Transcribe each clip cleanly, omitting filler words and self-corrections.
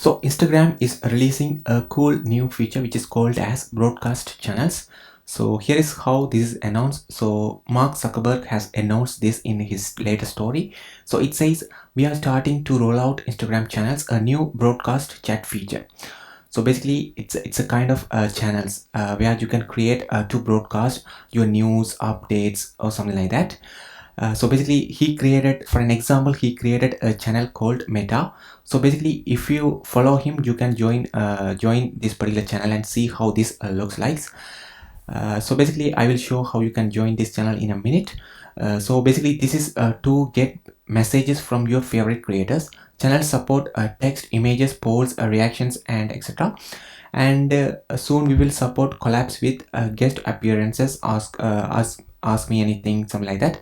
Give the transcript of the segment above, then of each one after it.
So Instagram is releasing a cool new feature which is called as broadcast channels. So here is how this is announced. So Mark Zuckerberg has announced this in his latest story. So it says, we are starting to roll out Instagram channels, a new broadcast chat feature. So basically it's a kind of channels where you can create to broadcast your news updates or something like that. So basically he created, for an example, he created a channel called Meta. So basically if you follow him, you can join this particular channel and see how this looks like. So basically I will show how you can join this channel in a minute. So basically this is to get messages from your favorite creators. Channel support text, images, polls, reactions, and etc. And soon we will support collabs with guest appearances, ask me anything, something like that.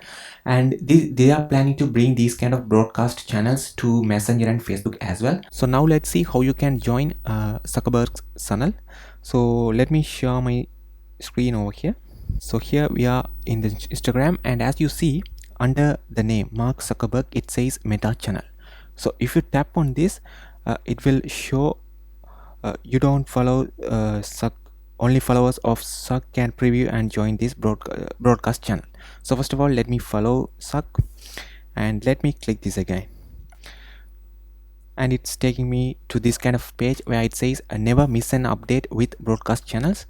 And they are planning to bring these kind of broadcast channels to Messenger and Facebook as well. So now let's see how you can join Zuckerberg's channel. So let me share my screen over here. So here we are in the Instagram, and as you see under the name Mark Zuckerberg, it says Meta channel. So if you tap on this, it will show you don't follow only followers of Zuck can preview and join this broadcast channel. So first of all, let me follow Zuck and let me click this again, and it's taking me to this kind of page where it says never miss an update with broadcast channels.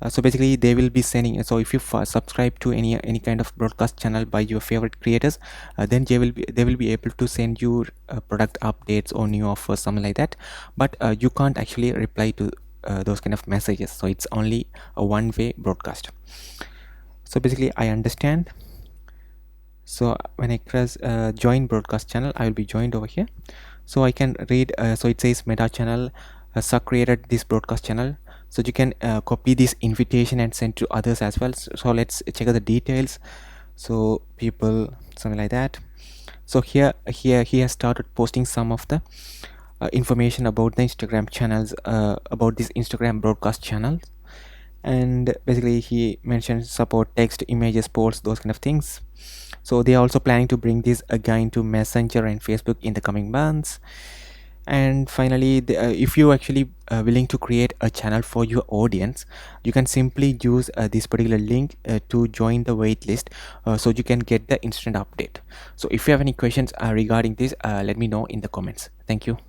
So basically they will be sending, so if you subscribe to any kind of broadcast channel by your favorite creators, then they will be able to send you product updates or new offers, something like that. But you can't actually reply to those kind of messages, so it's only a one-way broadcast. So basically I understand. So when I press join broadcast channel, I will be joined over here. So I can read, so it says Meta channel, Zuck created this broadcast channel. So you can copy this invitation and send to others as well. So let's check out the details. So people, something like that. So here he has started posting some of the information about the Instagram channels, about this Instagram broadcast channels. And basically he mentioned support text, images, polls, those kind of things. So they are also planning to bring this again to Messenger and Facebook in the coming months. And finally, if you actually willing to create a channel for your audience, you can simply use this particular link to join the wait list, so you can get the instant update. So if you have any questions regarding this, let me know in the comments. Thank you.